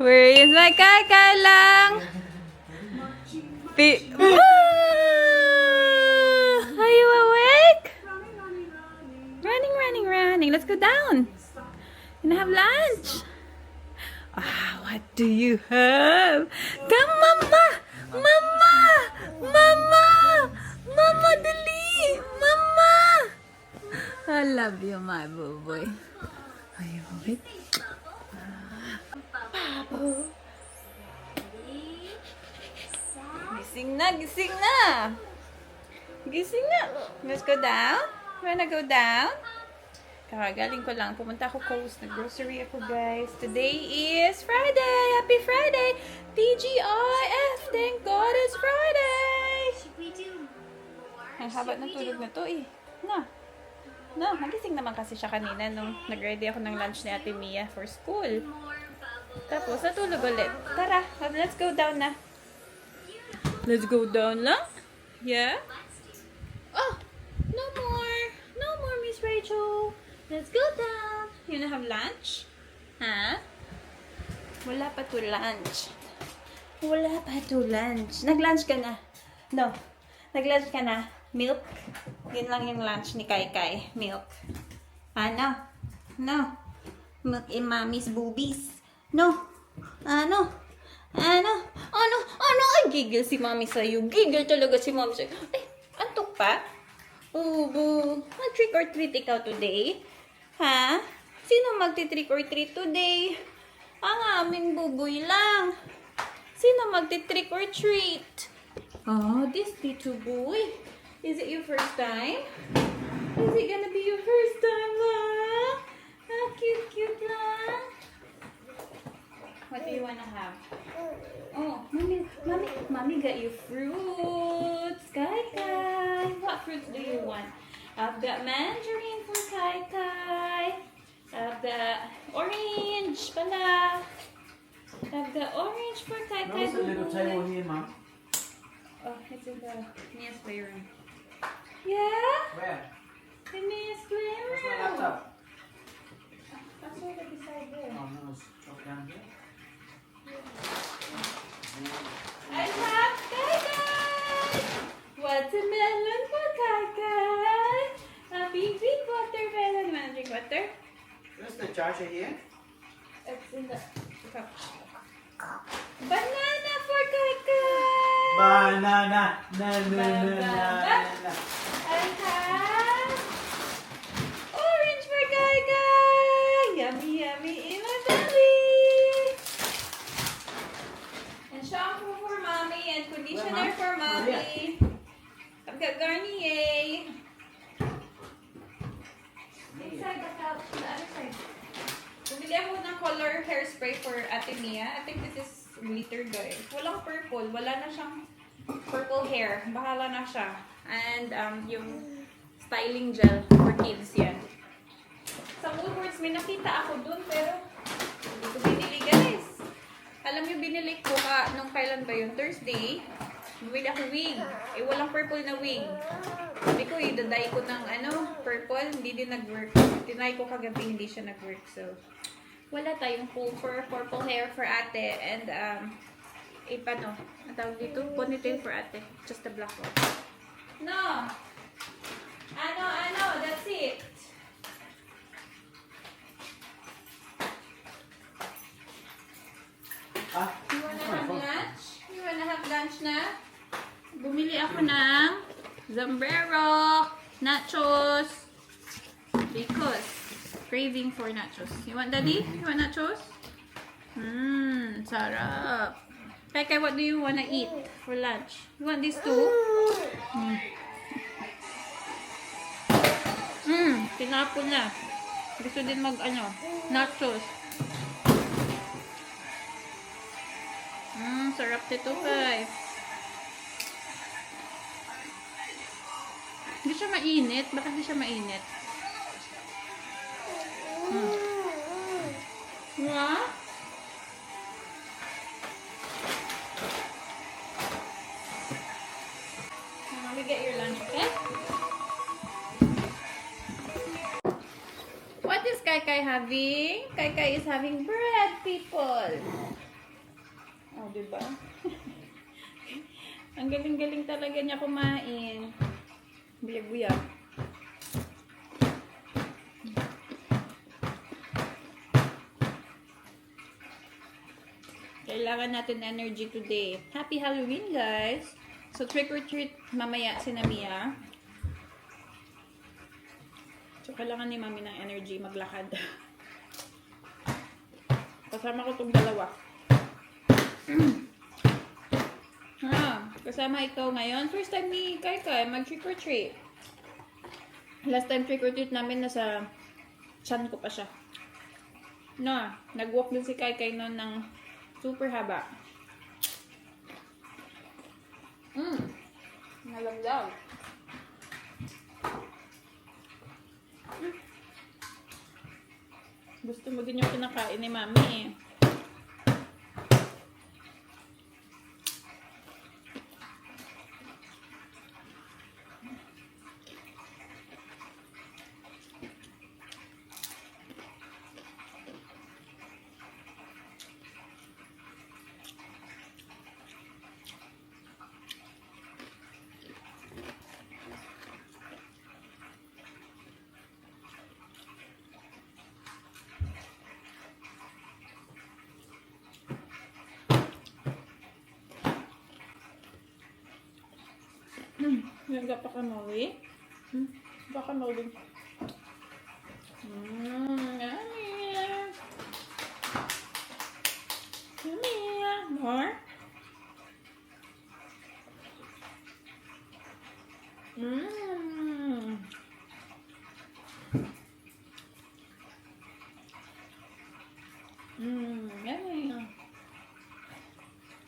Where is my Kai lang? Are you awake? Running. Let's go down. Gonna have lunch. What do you have? Come, Mama! Mama, dali! Mama! I love you, my boo boy. Are you awake? Pabo. Gising na! Let's go down. Wanna go down? Kakagaling ko lang. Pumunta ako coast. Nag-grocery ako, guys. Today is Friday. Happy Friday! TGIF! Thank God it's Friday! Ang haba ng tulog na to eh. No, nagising naman kasi siya kanina nung nag-ready ako ng lunch ni Ate Mia for school. Tapos, natulog ulit. Tara, let's go down na. Let's go down lang? Yeah? Oh, no more, Miss Rachel. Let's go down. You wanna have lunch? Ha? Wala pa to lunch. Nag-lunch ka na? No. Nag-lunch ka na? Milk? Yun lang yung lunch ni Kai. Milk. Ano? No. Milk in mommy's boobies. No. Ano? Ay, gigil si mommy sa'yo. Gigil talaga si mommy sa'yo. Ay, antok pa? Ubo. Mag-trick or treat ikaw today? Ha? Sino magti-trick or treat today? Ang aming buboy lang. Sino magti-trick or treat? Oh, this Tito boy. Is it your first time? Is it gonna be your first time, lang? How cute lang. What do you wanna have? Oh, mommy got you fruits. Kai. What fruits do you want? I've got mandarin for Kai. I've got orange pala. I've got orange for Kai. Where's the little table here, Mom? Oh, it's in the Mia's playroom. Yeah? Where? In Mia's playroom. Where's my laptop? That's over beside there. Oh no, it's dropped down here. I have Kai. Watermelon for Kai. A big watermelon. You wanna drink water? Where's the charger here? It's in the cup. Banana for Kai. Banana. Na. I have orange for Kai. Yummy in my belly. And shampoo for mommy and conditioner for mommy. I've got Garnier. Inside the couch, the other side. Bumili ako ng color hairspray for Ate Mia. I think this is glitter, guys. Walang purple. Wala na siyang purple hair. Bahala na siya. And yung styling gel for kids yan. Sa Woolworths, may nakita ako dun, pero hindi ko binili, guys. Alam niyo, binili ko nung kailan ba yun? Thursday. Bumili ako wig. Walang purple na wig. Sabi ko, idaday ko ng purple. Hindi din nag-work. Tinry ko kagabi, hindi siya nag-work. So, wala tayong pool for purple hair for ate. And, ang tawag dito? Ponytail for ate. Just a black one. No! That's it. You wanna have lunch? You wanna have lunch na? Bumili ako ng sombrero, nachos, because craving for nachos. You want, Daddy? You want nachos? Sarap. Kai, what do you wanna eat for lunch? You want these two? Tinapon na. Gusto din nachos. Sarap nito, Kai. Hindi siya mainit. Bakit hindi siya mainit? What? Let me get your lunch, okay? What is Kai having? Kai is having bread, people. diba? Ang galing-galing talaga niya kumain. Buyag-buyag. Kailangan natin energy today. Happy Halloween, guys! So, trick or treat mamaya si Namia. So, kailangan ni Mami ng energy maglakad. Kasama ko itong dalawa. Kasama ikaw ngayon. First time ni Kai mag-trick or treat. Last time trick or treat namin nasa chan ko pa siya. No, nag-walk din si Kai noon ng super haba. Nalaglag. Gusto mo din yung kinakain ni Mami eh. Nagka pa kamali. Baka kamali. Yummy. Yummy. More? Yummy.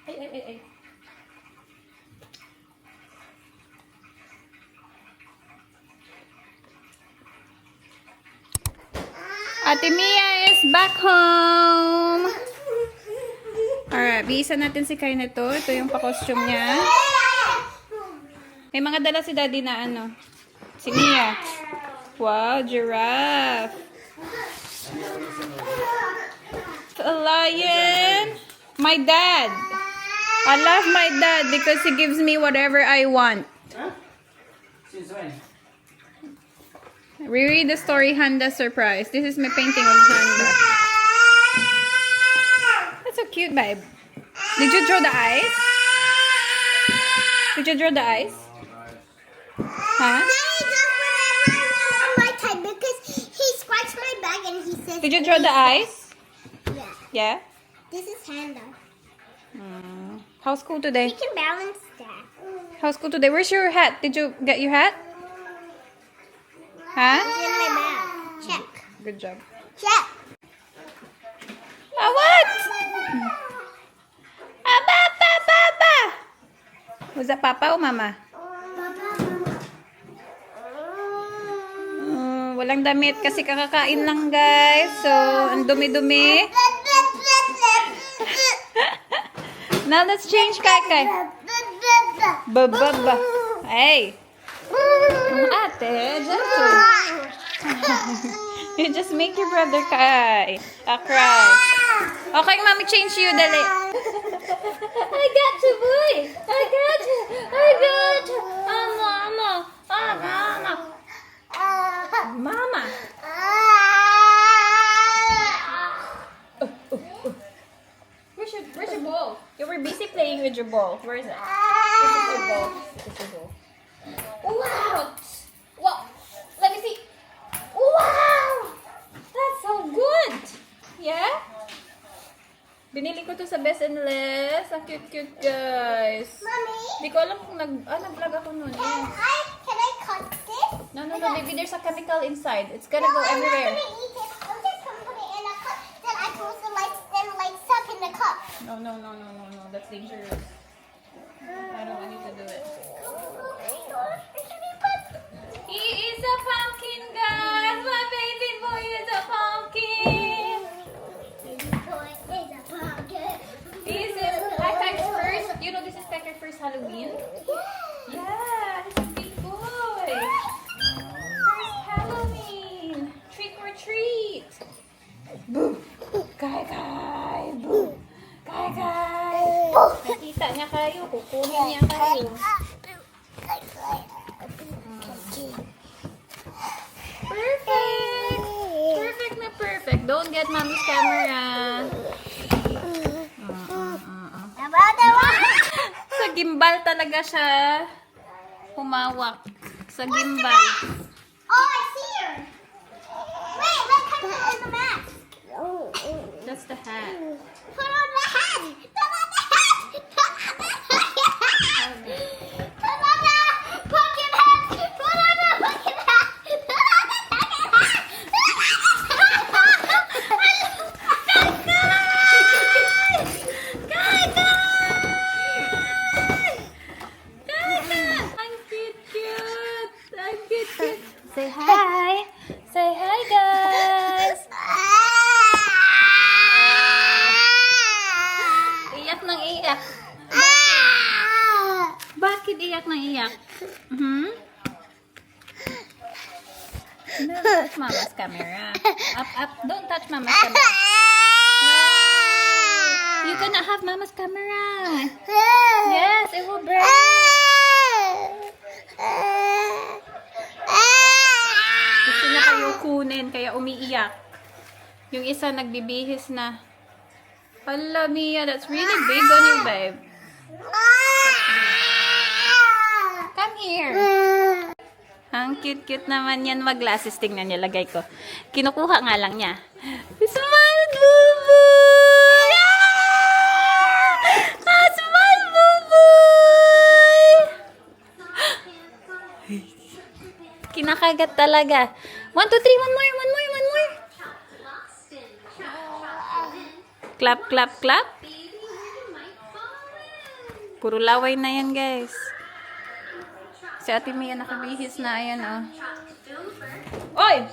Ay. Ate Mia is back home. Alright, biisa natin si Kai na to. Ito yung pa-costume niya. May mga dala si Daddy na ano. Si Mia. Wow, giraffe. A lion. My dad. I love my dad because he gives me whatever I want. Huh? Since when? Reread the story, Handa Surprise. This is my painting of Handa. That's so cute, babe. Did you draw the eyes? Did you draw the eyes? Huh? My time because he scratched my bag and he says. Did you draw the eyes? Yeah. Yeah? This is Handa. How's school today? He can balance that. How's school today? Where's your hat? Did you get your hat? Huh? It's in my bag. Check. Good job. Check. What? Papa! Was that Papa or Mama? Walang damit kasi kakakain lang, guys. So, ang dumi-dumi. Now, let's change, Kai. Bababa. Hey. Ate, gentle. You just make your brother cry. Cry. Okay, Mommy, change you, dali. I got you, boy. I got you. Mama. Where's your ball? You were busy playing with your ball. Where is it? Where's your ball? Wow! Wow! Let me see. Wow! That's so good! Yeah? Binili ko to sa Best and Less. Ang cute, guys. Mommy. Hindi ko alam kung nag-vlog ako nun. Yeah. Can I cut this? No, baby. There's a chemical inside. It's gonna go I'm not everywhere. gonna eat it. I'm just gonna put it in a cup. Then I close the lights. Then lights suck in the cup. No. That's dangerous. I don't want you to do it. He is a pumpkin, guys. My baby boy is a pumpkin. This is Pecker's first. You know this is Pecker's first Halloween? Yeah, he's a big boy. First Halloween. Trick or treat. Boo. Kai. Boo. Kai. Niya kayo. Perfect! Perfect na perfect. Don't get mommy's camera. Sa gimbal talaga siya humawak. Sa gimbal. Oh, I see her. Wait, let's put on the mask. That's the hat. Put on the hat. Put on the hat. Put on the hat. Put on the pumpkin hat. Put on the pumpkin hat. Put on the pumpkin hat. Ang cute-cute! Ang cute-cute! Say hi! Say hi, guys! Iyak ng iyak. Bakit iyak ng iyak? No, touch mama's camera. Up, up. Don't touch mama's camera. No! You cannot have mama's camera. Yes, it will break. Gusto niya kayo kunin, kaya umiiyak. Yung isa nagbibihis na. Hala, Mia, that's really big on you, babe. Come here. Ang cute-cute naman yan. Mag-glasses. Tingnan niya, lagay ko. Kinukuha nga lang niya. Smile, buboy! Ah, smile, buboy! Kinakagat talaga. 1, 2, 3. One more, one more, one more. Clap, clap, clap. Puro laway na yan, guys. Si Ate Mia nakabihis na. Ayan, oh. Oy!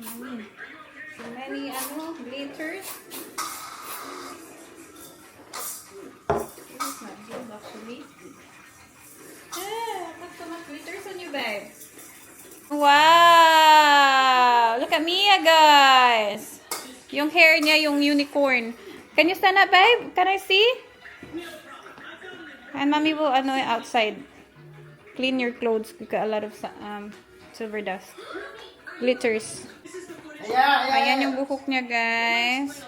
Mama! So many, glitters. This is not good, actually. Put so much glitters on you, babe. Wow! Look at Mia, guys. Yung hair niya, yung unicorn. Can you stand up, babe? Can I see? And mommy will, outside. Clean your clothes. You got a lot of silver dust. Glitters. Ayan yung buhok niya, guys.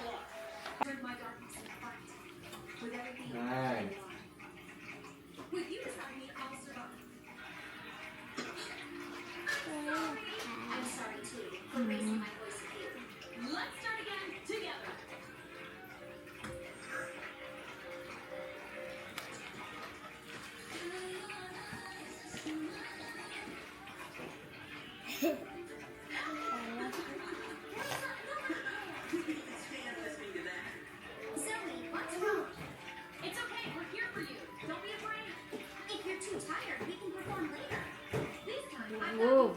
Move.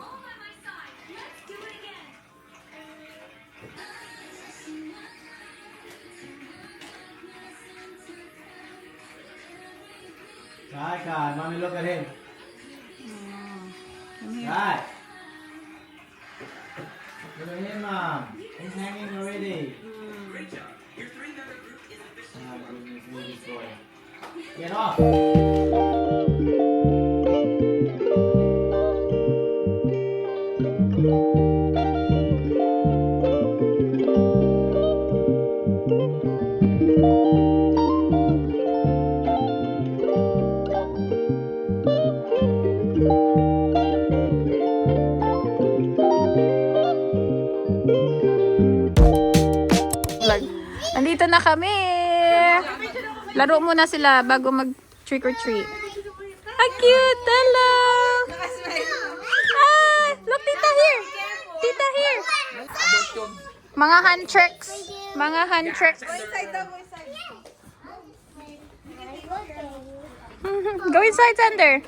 Kai, Kai, mommy, look at him. Come here. Kai. Look at him, mom. He's hanging already. Ah, goodness, goodness, boy. Get off. Nandito na kami. Laro muna sila bago mag trick or treat. Ah, cute! Hello! Ah, look, tita here! Tita here! Mga hand tricks. Mga hand tricks. Go inside, Sander.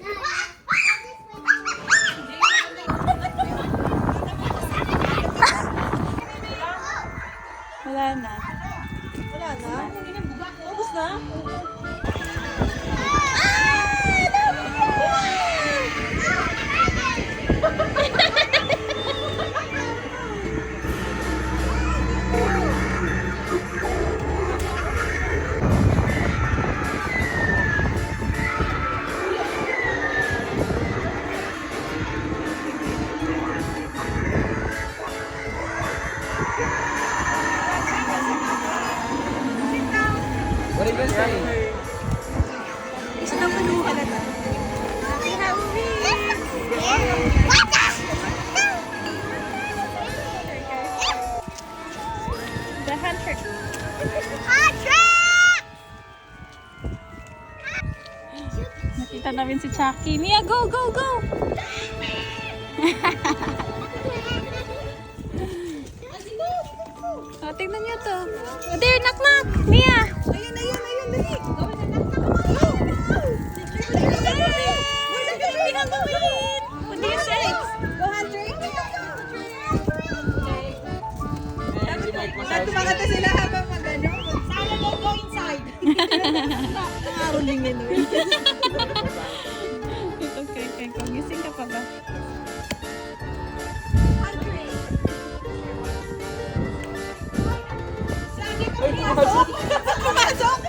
Wala na. Wala na? Ubus na? What are you going to say? Isa na pa nung halata. The hand trick. Nakita namin si Chucky. Mia, go, go, go! Oh, tignan niyo to. Oh, there, knock, knock! Mia! Ayun, ayun, ayun, dali. What do you say? Go, Andre. Dapat tumakata sila habang mag-ano. Sana go inside. Nangaroling yan. Ito, kay, gising ka pa ba? Pumasok! Pumasok!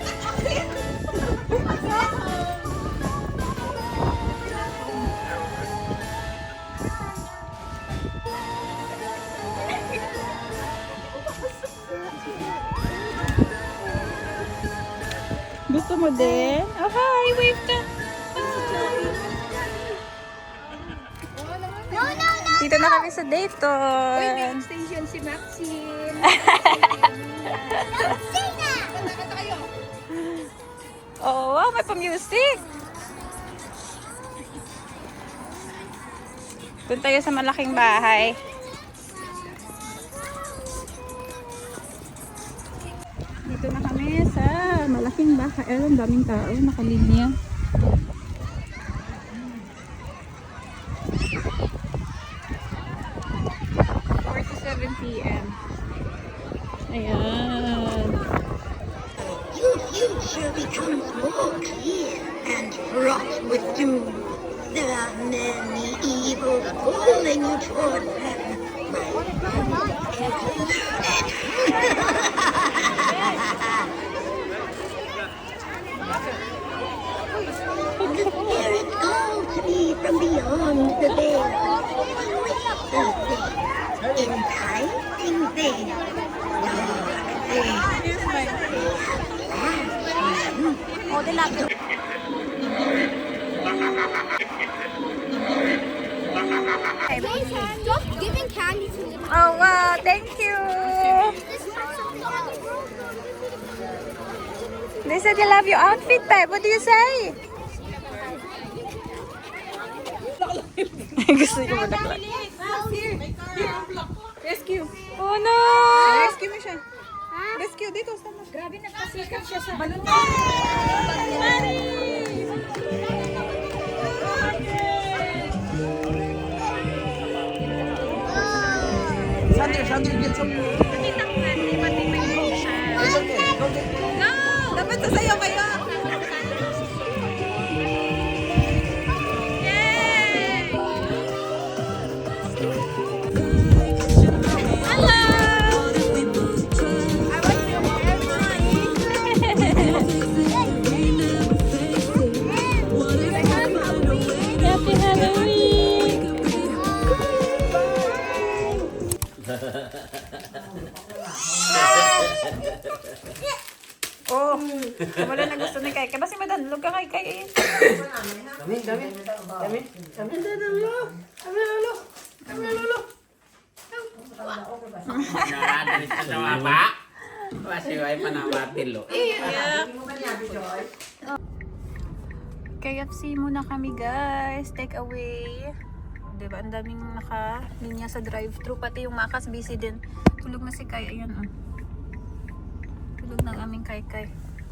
Gusto mo din? Oh, hi! Wave ka! No, no, no. Dito na kami sa Dayton. Station si Maxine. Sina. Kanta kayo. Oh, wow, may pa-music. Doon tayo sa malaking bahay. Dito na kami sa malaking bahay. Ang daming tao, nakalinya. 4:07 p.m. Ayan. You shall become more clear and fraught with doom. There are many evils pulling you toward them. There is called to me from beyond the veil. Enticing things. Stop giving candy to little. Oh, wow. Thank you. They said they love your outfit, Pep. What do you say? Gusto niyo malaklat. Rescue. Oh, no. Rescue mo siya. Rescue dito. Sama. Grabe nagpasikat siya sa balon. How do you get some food? Nakita ko nga, di ba may book siya? It's okay. Go get food. Go! Dapat sasayaw kayo. Yay! Hello! I want you Happy Halloween! Oh, wala na gusto ni Kai. Kasi madanlog ka kay Kai. Nakadalit sa mapa. Masiway pa na matilo. KFC muna kami guys. Take away. Diba, ang daming naka-linya sa drive-thru. Pati yung Makas busy din. Tulog na si Kai. Ayan oh. Tulog ng aming Kai.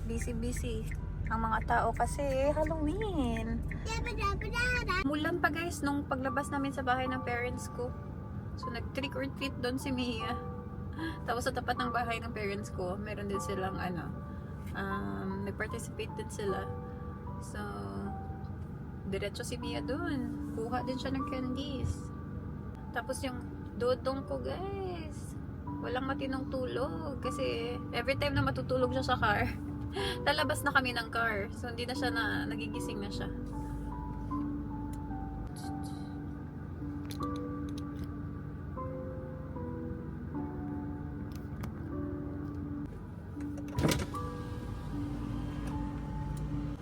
Busy. Ang mga tao kasi Halloween. Mulan pa guys nung paglabas namin sa bahay ng parents ko. So nag-trick or treat doon si Mia. Tapos sa tapat ng bahay ng parents ko, meron din silang nag-participate din sila. So diretso si Mia doon. Kuha din siya ng candies. Tapos yung dodong ko guys, walang matinong tulog. Kasi every time na matutulog siya sa car, lalabas na kami ng car. So hindi na siya nagigising na siya.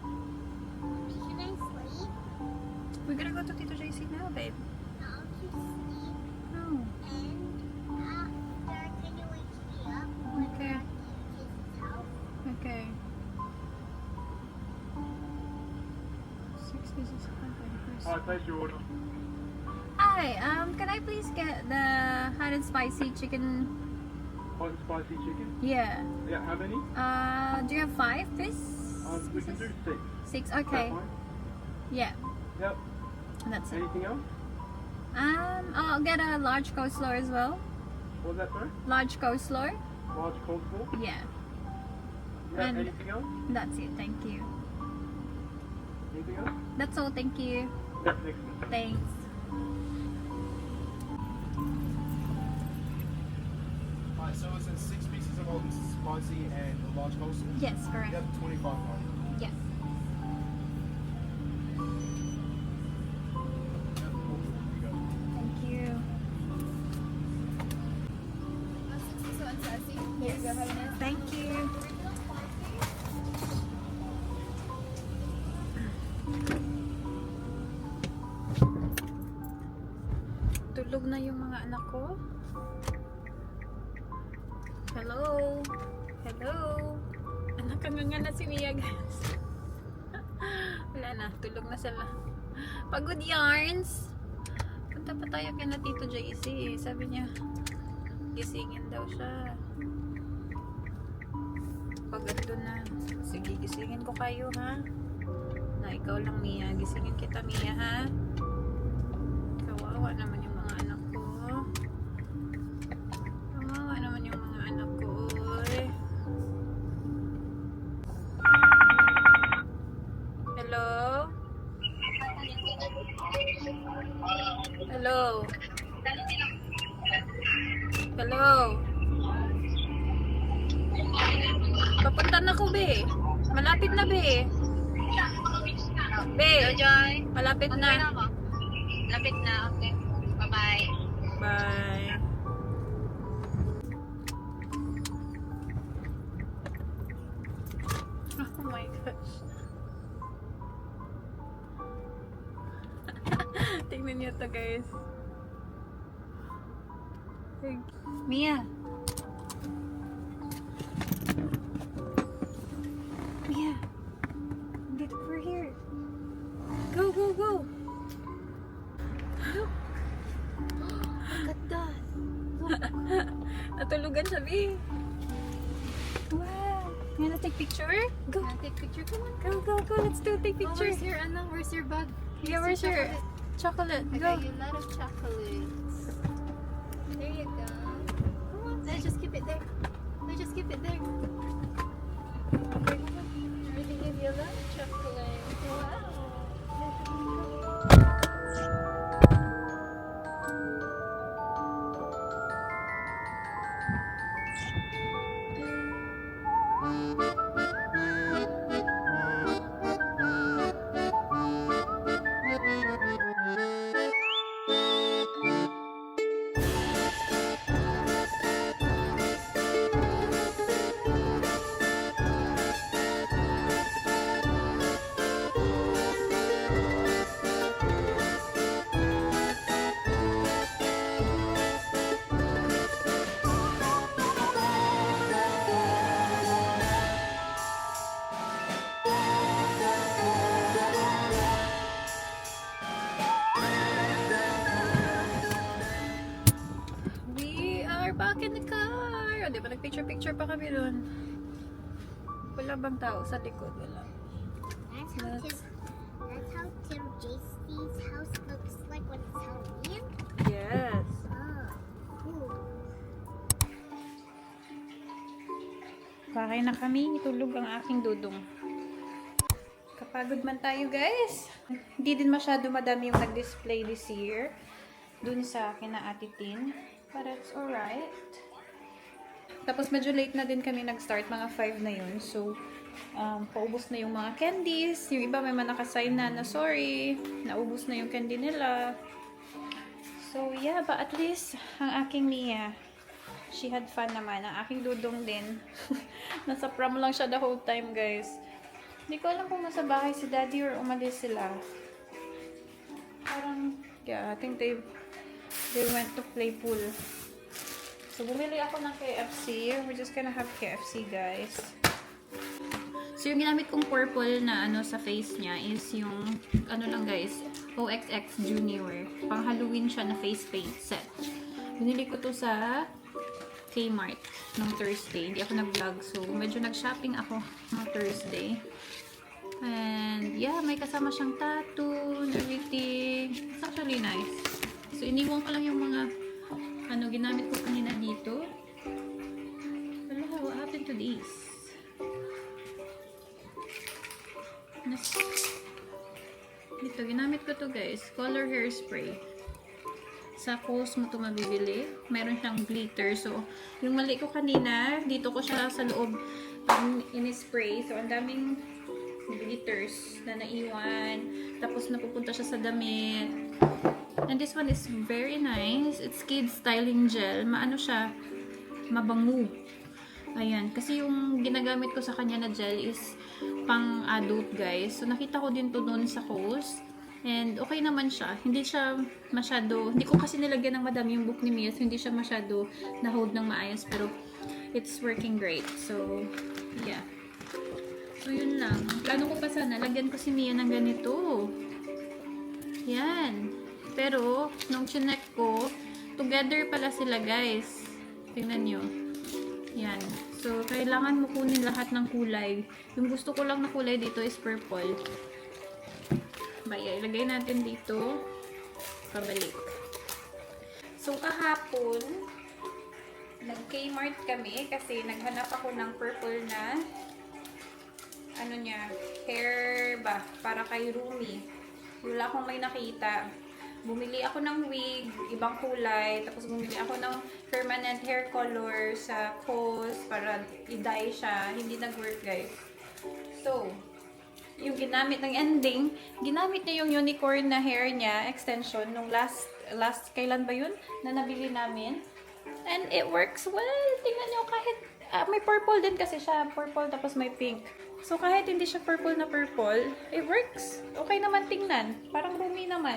Should I sleep? We're gonna go to Tito JC now, babe. No, to sleep. Oh, And after, can you wake me up when Okay. we're at his house? okay. 6 pieces of hamburgers. Hi, can I please get the hot and spicy chicken? Hot and spicy chicken? Yeah. Yeah, how many? Do you have 5, please? We can do 6. 6, Is that okay. fine? Yeah, Yep. that's it. Anything else? I'll get a large coleslaw as well. What was that, sorry? Large coleslaw. Large coleslaw? Yeah, Yeah, And- anything else? that's it. Thank you. Anything else? That's all. Thank you. Yep, next one. Thanks. Alright, so it's 6 pieces of hot and spicy and a large coleslaw? Yes, correct. Yep, 25 right? Yes. Yep, cool. Here you go. Thank you. Thank you. Tulog na yung mga anak ko. Hello. Hello. Anak, nga na si Mia, guys. Wala na, tulog na sila. Pagod yarns. Punta pa tayo kay na Tito JC. Sabi niya, gisingin daw siya. Pag ando na, sige, gisingin ko kayo, ha? Na ikaw lang, Mia. Gisingin kita, Mia, ha? Kawawa naman yung mga anak ko. Kawawa naman yung mga anak ko, oy. Hello? Hello? Hello? Papunta na ko, be. Malapit na, be. Be, malapit na. Lapit na, okay. Bye-bye. Bye. Oh my gosh. Tingnan niyo to, guys. Mia. Mia. Get over here. Go, go, go. Look. Look at that. Look. Natulugan siya, B. Wow. You wanna take picture? Go. Take picture. Come on. Go, go, go. Let's do take picture. Where's your bag? Yeah, where's your chocolate? I Go. got you a lot of chocolates. There you go. Let's just keep it there. Let's just keep it there. Okay, come on. I already gave you a lot of chocolate. Wow. We are back in the car. O, di ba? Nag-picture-picture pa kami doon. Wala bang tao sa likod? Wala. That's how Tim JC's house looks like when it's Halloween. Yes. Oh, cool. Bakay na kami. Tulog ang aking dudong. Kapagod man tayo, guys. Hindi din masyado madami yung nag-display this year. Dun sa akin na Ate Tin. But it's alright. Tapos medyo late na din kami nag-start. Mga 5 na yun. So, paubos na yung mga candies. Yung iba may mga nakasign na sorry. Naubos na yung candy nila. So, yeah. But at least, ang aking Mia, she had fun naman. Ang aking dudong din. Nasa prom lang siya the whole time, guys. Hindi ko alam kung nasa bahay si daddy or umalis sila. Parang, yeah, I think they went to play pool. So, bumili ako ng KFC. We're just gonna have KFC, guys. So, yung ginamit kong purple na ano sa face niya is yung, ano lang guys, OXX Junior. Pang Halloween siya na face paint set. Binili ko to sa Kmart nung Thursday. Hindi ako nag-vlog. So, medyo nag-shopping ako nung Thursday. And, yeah, may kasama siyang tattoo and everything. It's actually nice. So, iniwan ko lang yung mga ano, ginamit ko kanina dito. Hello, what happened to these? Dito, ginamit ko to guys. Color hairspray. Sa Kohl's mo to mabibili. Meron siyang glitter. So, yung mali ko kanina, dito ko siya sa loob in-spray. So, ang daming glitters na naiwan. Tapos, napupunta siya sa damit. And this one is very nice. It's Kid Styling Gel. Maano siya? Mabango. Ayan. Kasi yung ginagamit ko sa kanya na gel is pang adult, guys. So, nakita ko din to doon sa Kohl's. And okay naman siya. Hindi siya masyado, hindi ko kasi nilagyan ng madami yung book ni Mia. So, hindi siya masyado na-hold ng maayos. Pero, it's working great. So, yeah. So, yun lang. Plano ko pa sana, lagyan ko si Mia ng ganito. Yan. Pero, nung chinek ko, together pala sila, guys. Tingnan nyo. Yan. So, kailangan mo kunin lahat ng kulay. Yung gusto ko lang na kulay dito is purple. Baya, ilagay natin dito. Pabalik. So, kahapon, nag-Kmart kami kasi naghanap ako ng purple na ano niya, hair ba, para kay Rumi. Wala akong may nakita. Bumili ako ng wig, ibang kulay, tapos bumili ako ng permanent hair color sa Kohl's para i-dye siya. Hindi nag-work, guys. So, yung ginamit ng ending, ginamit niya yung unicorn na hair niya, extension, nung last kailan ba yun, na nabili namin. And it works well. Tingnan nyo, kahit, may purple din kasi siya, purple tapos may pink. So, kahit hindi siya purple na purple, it works. Okay naman tingnan. Parang roomy naman.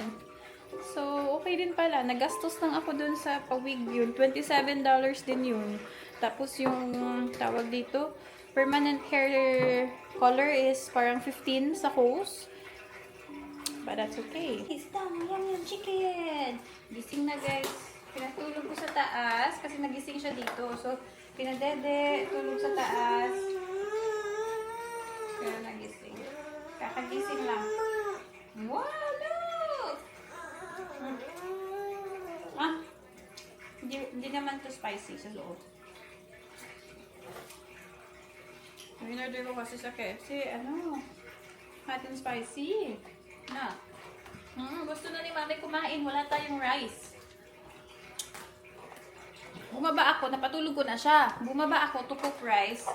So, okay din pala. Nagastos lang ako dun sa pawig yun. $27 din yun. Tapos yung tawag dito, permanent hair color is parang 15 sa Kohl's. But that's okay. It's done. Yum chicken! Gising na, guys. Pinatulog ko sa taas kasi nagising siya dito. So, pinadede, tulog sa taas. Kaya nagising. Kakagising lang. Wow! Look! Ah, hindi naman to spicy sa loob. In-order ko kasi sa KFC, hot and spicy. Na. Gusto na ni Mami kumain, wala tayong rice. Bumaba ako, napatulog ko na siya. Bumaba ako to cook rice.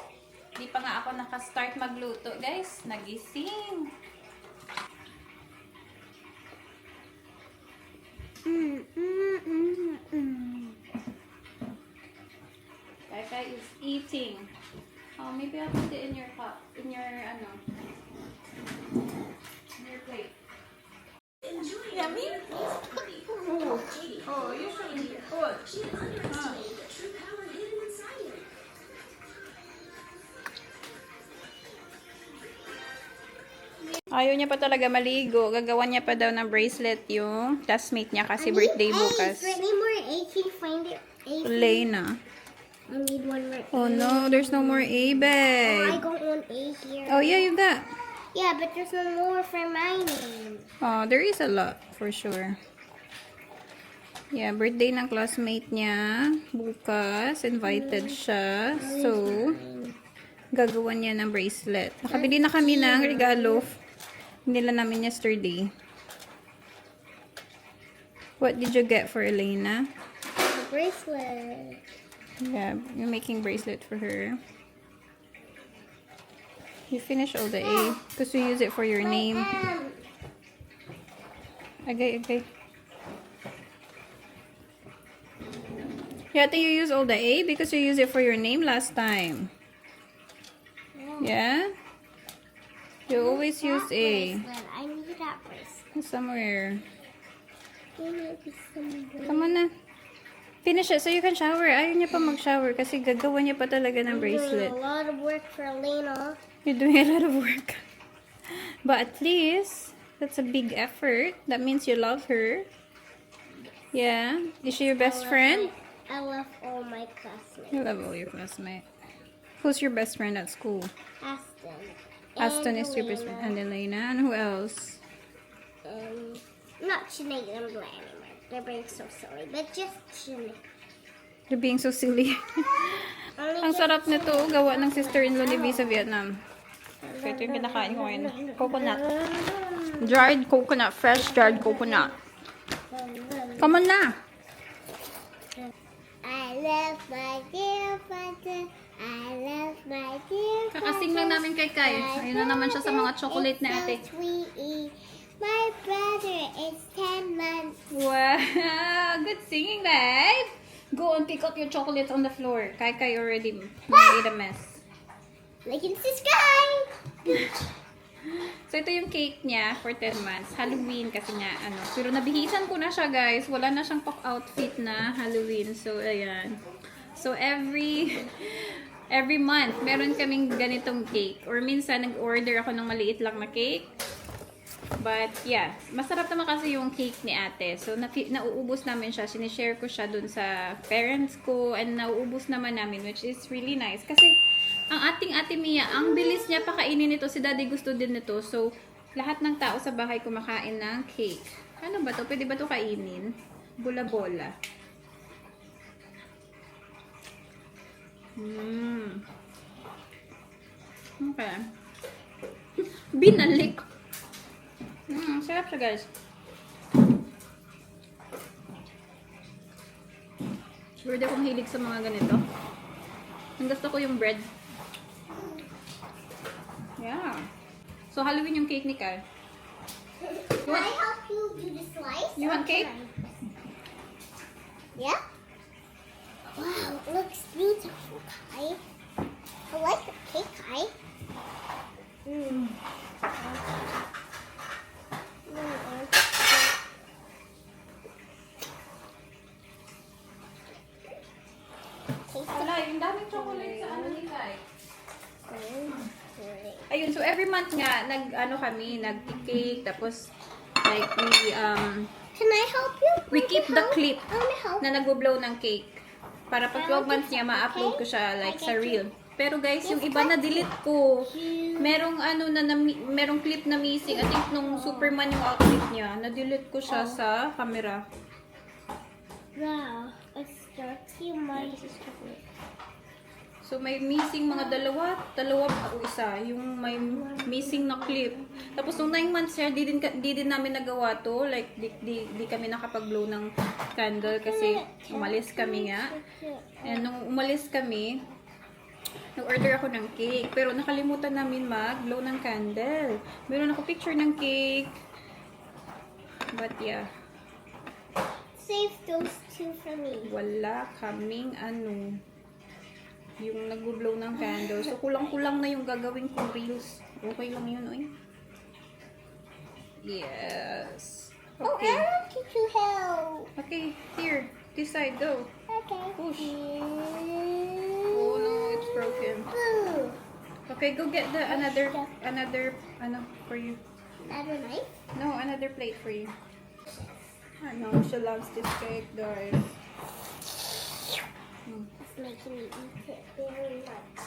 Di pa nga ako nakastart magluto, guys. Nagising. Kai is eating. Oh, maybe I'll put it in your cup, in your plate. Yummy? Oh, you should be full. Ayaw niya pa talaga maligo. Gagawa niya pa daw ng bracelet yung classmate niya kasi birthday bukas. Any more A? Can you find it? A? Lena. I need one more. Oh no, there's no more A, I babe. got one A here. Oh yeah, you got. Yeah, but there's no more for my name. Oh, there is a lot for sure. Yeah, birthday ng classmate niya bukas. Invited siya. So, gagawa niya ng bracelet. Nakabili na kami ng regalo. Nila namin yesterday. What did you get for Elena? A bracelet. Yeah, you're making bracelet for her. You finish all the A because you use it for your name. Okay. Yeah, I think you use all the A because you use it for your name last time. Yeah? You always use A. Bracelet. I need that bracelet. Somewhere. There might be somewhere. Come on na. Finish it so you can shower. Ayaw niya pa mag-shower kasi gagawa niya pa talaga ng bracelet. A lot of work for Elena. You're doing a lot of work. But at least, that's a big effort. That means you love her. Yeah. Is she your best friend? I love all my classmates. You love all your classmates. Who's your best friend at school? Aston. Aston And is your best friend. And Elena. And who else? Not Sinead and Blair anymore. They're being so silly. But just Sinead. You're being so silly. Ang sarap nito. Gawa ng sister-in-law ni V sa Vietnam. So, ito yung kinakain ko ngayon. Coconut. Dried coconut. Fresh dried coconut. Come on na. I love my dear father. I love my dear father. Kakasing lang namin kay Kai. Ayun na naman siya sa mga chocolate na ate. So sweet. My brother is 10 months. Wow! Good singing, babe! Go and pick up your chocolates on the floor. Kai already made a mess. Like and subscribe. So, ito yung cake niya for 10 months. Halloween kasi nga, Pero nabihisan ko na siya, guys. Wala na siyang outfit na Halloween. So, ayan. So, every month, meron kaming ganitong cake. Or minsan, nag-order ako ng maliit lang na cake. But, yeah. Masarap naman kasi yung cake ni ate. So, nauubos namin siya. Sinishare ko siya dun sa parents ko. And nauubos naman namin, which is really nice. Kasi, ang ating ate Mia, ang bilis niya pakainin nito. Si daddy gusto din nito. So, lahat ng tao sa bahay kumakain ng cake. Ano ba to? Pwede ba to kainin? Bola-bola. Okay. Binalik. Sarap siya, guys. Sure akong hilig sa mga ganito. Ang gusto ko yung bread. Yeah. So, Halloween yung cake ni Kai. Can I help you do the slice? You want cake? Yeah? Wow, it looks beautiful, Kai. I like the cake, Kai. Wala, yung daming chocolate sa ni Kai. Ayun, so every month nga, nag-cake, tapos, like, Can I help you? we keep the clip I want to help. na nag-blow ng cake. Para pag 12 months niya, ma-upload ko siya, like, sa reel. Pero guys, yung iba na-delete ko. Merong merong clip na missing. I think nung Superman yung outfit niya, na-delete ko siya sa camera. Wow, it's dirty. My So, may missing mga dalawa o isa. Yung may missing na clip. Tapos, nung 9 months siya, di din namin nagawa to. Like, di kami nakapag-blow ng candle kasi umalis kami nga. And nung umalis kami, nag-order ako ng cake. Pero nakalimutan namin mag-blow ng candle. Meron ako picture ng cake. But yeah. Save those two for me. Wala kaming yung nag-blow ng candle. So, kulang-kulang na yung gagawin kong reels. Okay lang yun, oy. Yes. Oh, Okay. I want you to help. Okay, here. This side, go. Okay. Push. Oh no, it's broken. Ooh. Okay, go get the another, for you. Another knife? No, another plate for you. I know, she loves this cake, guys. It's making me eat it very much.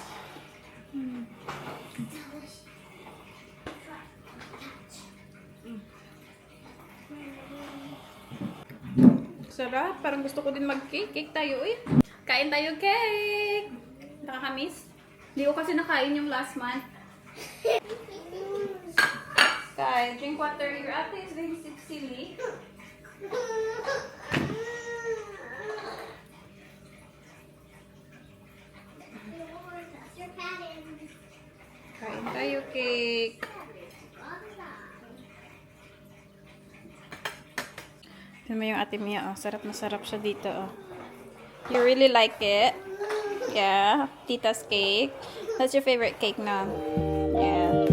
Sarap. Parang gusto ko din mag-cake. Cake tayo, eh. Kain tayo cake! Nakakamiss. Hindi ko kasi nakain yung last month. Guys, drink water. Your ate is very silly. Your pattern. Kain tayo cake. Tignan mo yung ate Mia, oh. Sarap na sarap siya dito, oh. You really like it? Yeah. Tita's cake. That's your favorite cake now. Yeah.